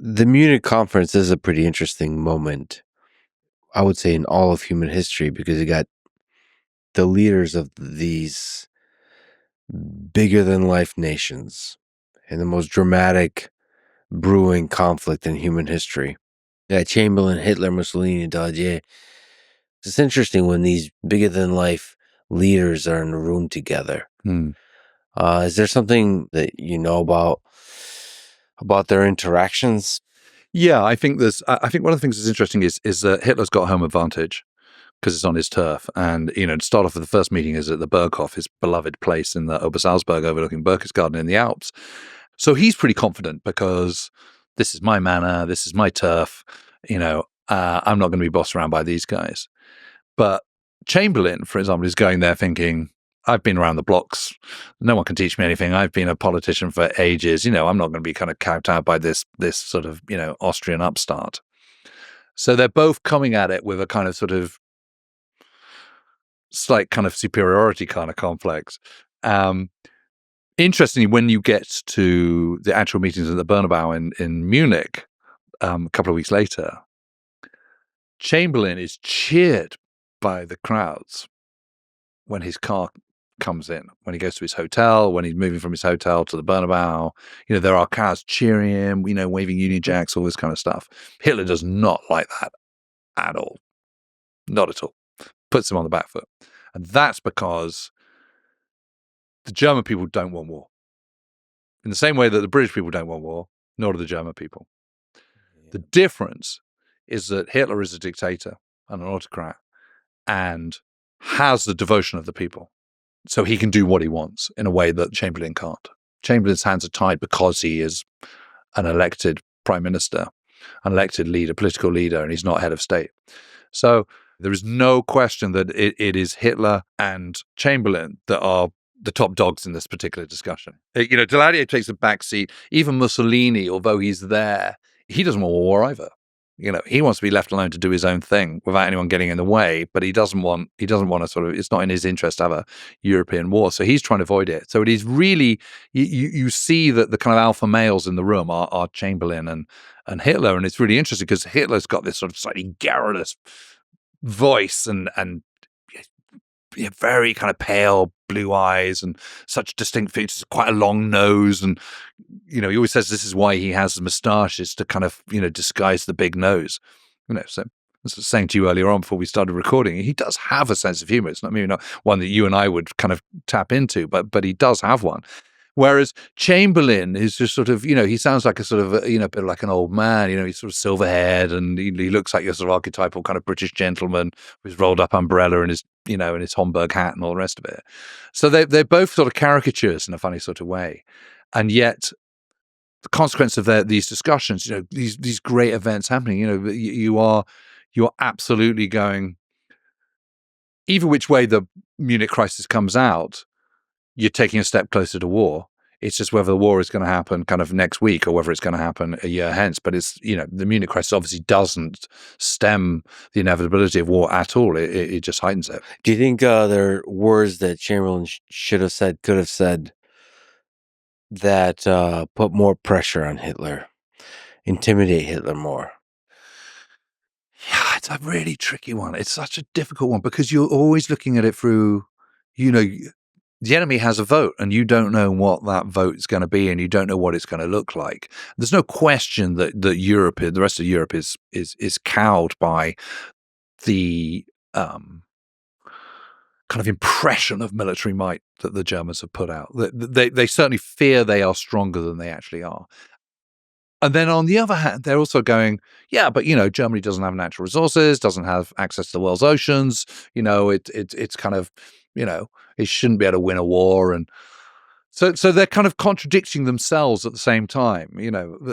The Munich conference is a pretty interesting moment, I would say, in all of human history, because you got the leaders of these bigger than life nations in the most dramatic brewing conflict in human history. Yeah, Chamberlain, Hitler, Mussolini, Daladier. It's interesting when these bigger than life leaders are in a room together. Is there something that you know about their interactions? Yeah, I think I think one of the things that's interesting is that Hitler's got home advantage because it's on his turf. And, to start off with, the first meeting is at the Berghof, his beloved place in the Obersalzberg overlooking Berchtesgaden in the Alps. So he's pretty confident because this is my manor, this is my turf, I'm not going to be bossed around by these guys. But Chamberlain, for example, is going there thinking, I've been around the blocks. No one can teach me anything. I've been a politician for ages. I'm not going to be kind of cowed out by this sort of, Austrian upstart. So they're both coming at it with a kind of sort of slight kind of superiority kind of complex. Interestingly, when you get to the actual meetings at the Bernabeu in Munich a couple of weeks later, Chamberlain is cheered by the crowds when his car comes in, when he goes to his hotel, when he's moving from his hotel to the Bernabeu. There are crowds cheering him, waving Union Jacks, all this kind of stuff. Hitler does not like that at all. Not at all. Puts him on the back foot. And that's because the German people don't want war. In the same way that the British people don't want war, nor do the German people. Yeah. The difference is that Hitler is a dictator and an autocrat and has the devotion of the people. So he can do what he wants in a way that Chamberlain can't. Chamberlain's hands are tied because he is an elected prime minister, an elected leader, political leader, and he's not head of state. So there is no question that it is Hitler and Chamberlain that are the top dogs in this particular discussion. Daladier takes a back seat. Even Mussolini, although he's there, he doesn't want war either. He wants to be left alone to do his own thing without anyone getting in the way, but he doesn't want to sort of, it's not in his interest to have a European war. So he's trying to avoid it. So it is really, you see that the kind of alpha males in the room are Chamberlain and Hitler. And it's really interesting because Hitler's got this sort of slightly garrulous voice and very kind of pale blue eyes and such distinct features, quite a long nose. And, he always says this is why he has moustaches to kind of, disguise the big nose. So as I was saying to you earlier on before we started recording, he does have a sense of humor. It's maybe not one that you and I would kind of tap into, but he does have one. Whereas Chamberlain is just sort of, he sounds like a sort of, a bit like an old man, he's sort of silver-haired and he looks like your sort of archetypal kind of British gentleman with his rolled up umbrella and his, and his Homburg hat and all the rest of it. So they're both sort of caricatures in a funny sort of way. And yet the consequence of these discussions, these great events happening, you are absolutely going, either which way the Munich crisis comes out, you're taking a step closer to war. It's just whether the war is going to happen kind of next week or whether it's going to happen a year hence. But it's, the Munich crisis obviously doesn't stem the inevitability of war at all. It just heightens it. Do you think there are words that Chamberlain should have said, could have said, that put more pressure on Hitler, intimidate Hitler more? Yeah, it's a really tricky one. It's such a difficult one because you're always looking at it through, the enemy has a vote and you don't know what that vote is going to be and you don't know what it's going to look like. There's no question that Europe, the rest of Europe is cowed by the kind of impression of military might that the Germans have put out. They certainly fear they are stronger than they actually are. And then on the other hand, they're also going, yeah, but, Germany doesn't have natural resources, doesn't have access to the world's oceans. It's kind of, it shouldn't be able to win a war. And so they're kind of contradicting themselves at the same time,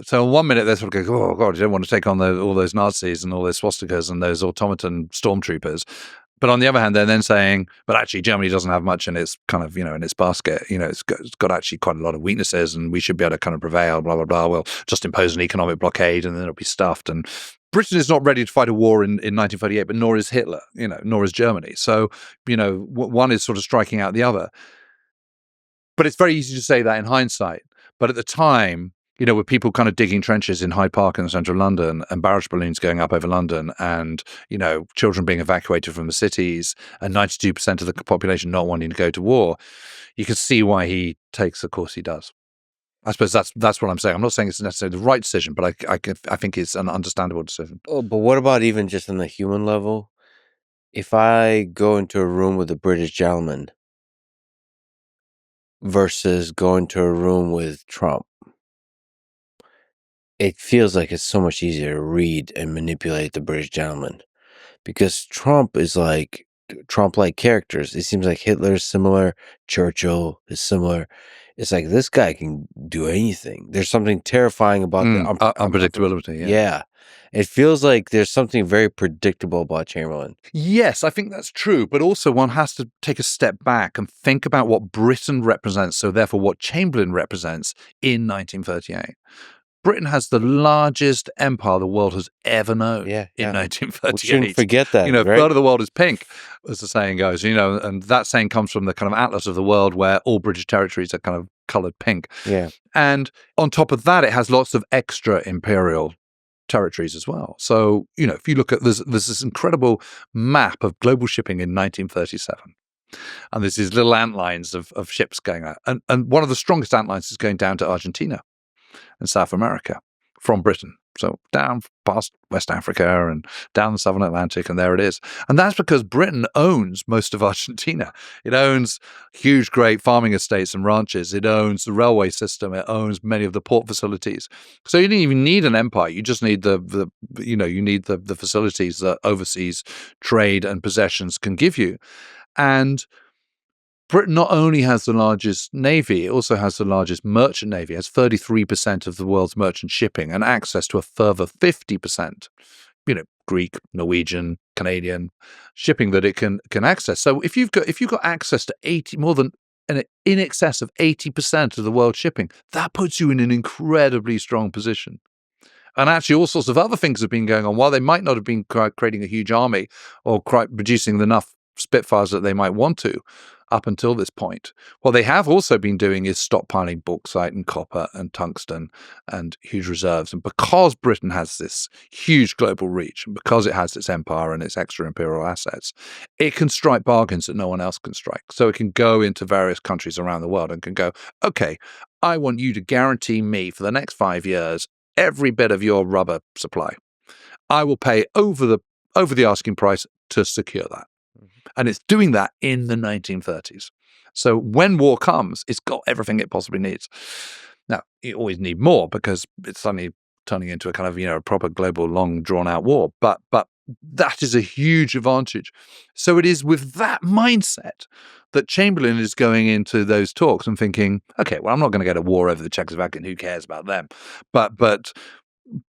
So in 1 minute, they're sort of going, oh, God, you don't want to take on all those Nazis and all those swastikas and those automaton stormtroopers. But on the other hand, they're then saying, but actually Germany doesn't have much in its kind of, in its basket. It's got actually quite a lot of weaknesses and we should be able to kind of prevail, blah, blah, blah. We'll just impose an economic blockade and then it'll be stuffed. And Britain is not ready to fight a war in 1938, but nor is Hitler, nor is Germany. So, one is sort of striking out the other. But it's very easy to say that in hindsight. But at the time, with people kind of digging trenches in Hyde Park in central London and barrage balloons going up over London and, children being evacuated from the cities and 92% of the population not wanting to go to war, you can see why he takes the course he does. I suppose that's what I'm saying. I'm not saying it's necessarily the right decision, but I think it's an understandable decision. Oh, but what about even just on the human level? If I go into a room with a British gentleman versus going to a room with Trump, it feels like it's so much easier to read and manipulate the British gentleman, because Trump is like Trump-like characters. It seems like Hitler is similar, Churchill is similar. It's like this guy can do anything. There's something terrifying about the unpredictability. Yeah. It feels like there's something very predictable about Chamberlain. Yes, I think that's true. But also one has to take a step back and think about what Britain represents, so therefore what Chamberlain represents in 1938. Britain has the largest empire the world has ever known in 1938. We shouldn't forget that, right? Third of the world is pink, as the saying goes, and that saying comes from the kind of atlas of the world where all British territories are kind of coloured pink. Yeah. And on top of that, it has lots of extra imperial territories as well. So, if you look at, there's this incredible map of global shipping in 1937. And there's these little ant lines of ships going out. And one of the strongest ant lines is going down to Argentina and South America from Britain. So down past West Africa and down the Southern Atlantic, and there it is. And that's because Britain owns most of Argentina. It owns huge, great farming estates and ranches. It owns the railway system. It owns many of the port facilities. So you didn't even need an empire. You just need the facilities that overseas trade and possessions can give you. And Britain not only has the largest navy, it also has the largest merchant navy. It has 33% of the world's merchant shipping and access to a further 50%, Greek, Norwegian, Canadian shipping that it can access. So if you've got access to in excess of 80% of the world shipping, that puts you in an incredibly strong position. And actually, all sorts of other things have been going on. While they might not have been creating a huge army or producing enough Spitfires that they might want to up until this point, what they have also been doing is stockpiling bauxite and copper and tungsten and huge reserves. And because Britain has this huge global reach, and because it has its empire and its extra imperial assets, it can strike bargains that no one else can strike. So it can go into various countries around the world and can go, okay, I want you to guarantee me for the next 5 years every bit of your rubber supply. I will pay over the asking price to secure that. And it's doing that in the 1930s. So when war comes, it's got everything it possibly needs. Now, you always need more because it's suddenly turning into a kind of, a proper global, long, drawn-out war. But that is a huge advantage. So it is with that mindset that Chamberlain is going into those talks and thinking, okay, well, I'm not going to get a war over the Czechoslovakians. Who cares about them?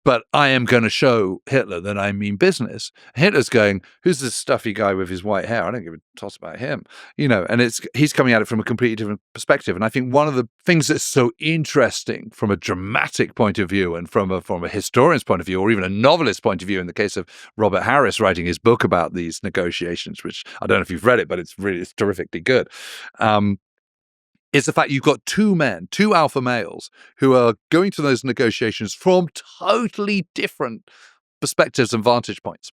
But I am going to show Hitler that I mean business. Hitler's going, who's this stuffy guy with his white hair? I don't give a toss about him. And he's coming at it from a completely different perspective. And I think one of the things that's so interesting from a dramatic point of view and from a historian's point of view, or even a novelist's point of view, in the case of Robert Harris writing his book about these negotiations, which I don't know if you've read it, but it's terrifically good. Is the fact you've got two alpha males, who are going to those negotiations from totally different perspectives and vantage points.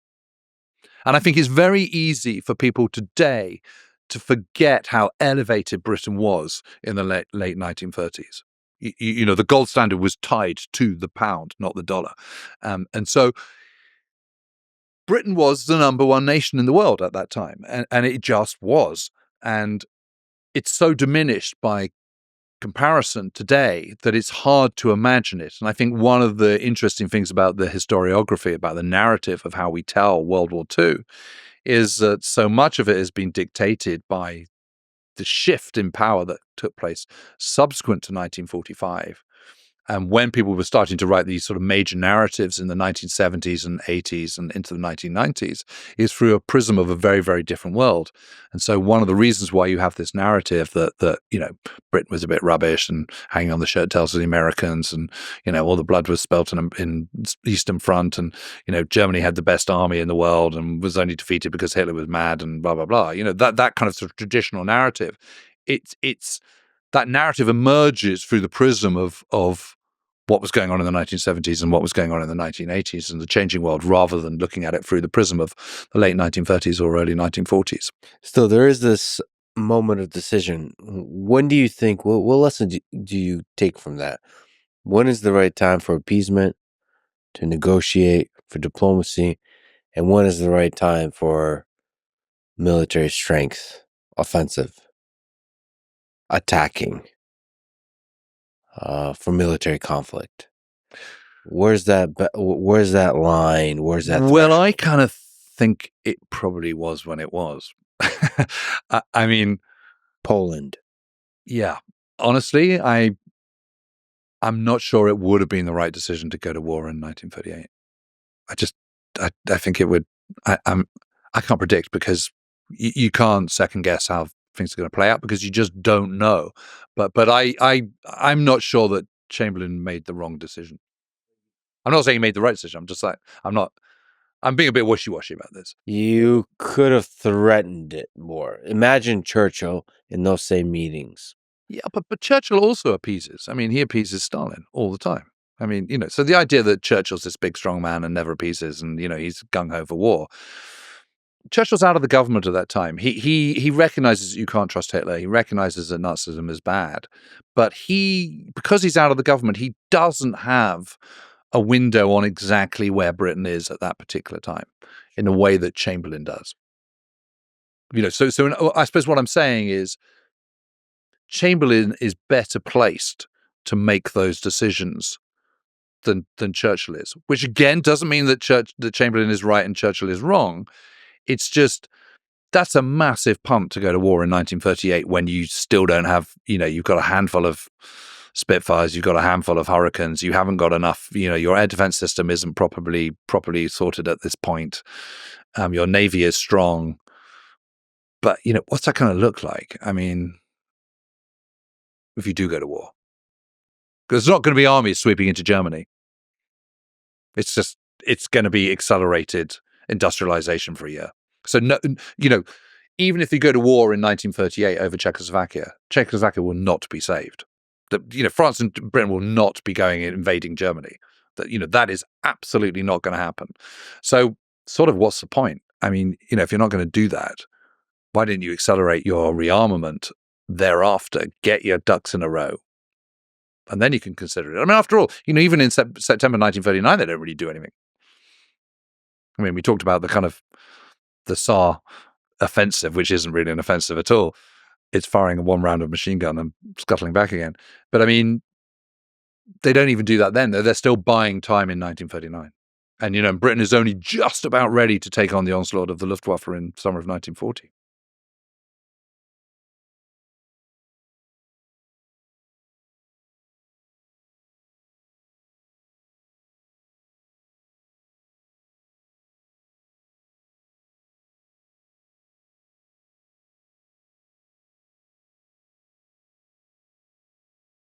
And I think it's very easy for people today to forget how elevated Britain was in the late 1930s. The gold standard was tied to the pound, not the dollar. And so Britain was the number one nation in the world at that time. And it just was. And it's so diminished by comparison today that it's hard to imagine it. And I think one of the interesting things about the historiography, about the narrative of how we tell World War II, is that so much of it has been dictated by the shift in power that took place subsequent to 1945. And when people were starting to write these sort of major narratives in the 1970s and 80s and into the 1990s, is through a prism of a very, very different world. And so one of the reasons why you have this narrative that Britain was a bit rubbish and hanging on the shirt tails of the Americans, and all the blood was spilt in Eastern Front, and Germany had the best army in the world and was only defeated because Hitler was mad and blah blah blah. That kind of sort of traditional narrative. It's that narrative emerges through the prism of what was going on in the 1970s and what was going on in the 1980s and the changing world, rather than looking at it through the prism of the late 1930s or early 1940s. Still, there is this moment of decision. When do you think, what lesson do you take from that? When is the right time for appeasement, to negotiate, for diplomacy, and when is the right time for military strength, offensive, attacking, for military conflict? Where's that line? Where's that Well, threshold? I kind of think it probably was when it was. I mean, Poland. yeah, honestly, I'm not sure it would have been the right decision to go to war in 1938. I think it would. I can't predict, because you can't second guess how things are going to play out, because you just don't know. But I'm not sure that Chamberlain made the wrong decision. I'm not saying he made the right decision. I'm just like, I'm being a bit wishy-washy about this. You could have threatened it more. Imagine Churchill in those same meetings. Yeah, but Churchill also appeases. I mean, he appeases Stalin all the time. I mean, so the idea that Churchill's this big, strong man and never appeases, and he's gung-ho for war. Churchill's out of the government at that time. He recognizes that you can't trust Hitler. He recognizes that Nazism is bad, but because he's out of the government, he doesn't have a window on exactly where Britain is at that particular time, in a way that Chamberlain does. So I suppose what I'm saying is, Chamberlain is better placed to make those decisions than Churchill is, which again doesn't mean that Chamberlain is right and Churchill is wrong. It's just, that's a massive punt to go to war in 1938 when you still don't have, you've got a handful of Spitfires, you've got a handful of Hurricanes, you haven't got enough, your air defense system isn't properly sorted at this point. Your Navy is strong, but what's that going to look like? I mean, if you do go to war, because it's not going to be armies sweeping into Germany. It's going to be accelerated industrialization for a year. So, no, even if you go to war in 1938 over Czechoslovakia will not be saved. France and Britain will not be going and invading Germany. That is absolutely not going to happen. So, sort of, what's the point? I mean, if you're not going to do that, why didn't you accelerate your rearmament thereafter? Get your ducks in a row, and then you can consider it. I mean, after all, even in September 1939, they don't really do anything. I mean, we talked about the Saar offensive, which isn't really an offensive at all. It's firing one round of machine gun and scuttling back again. But I mean, they don't even do that then. They're still buying time in 1939. And, Britain is only just about ready to take on the onslaught of the Luftwaffe in summer of 1940.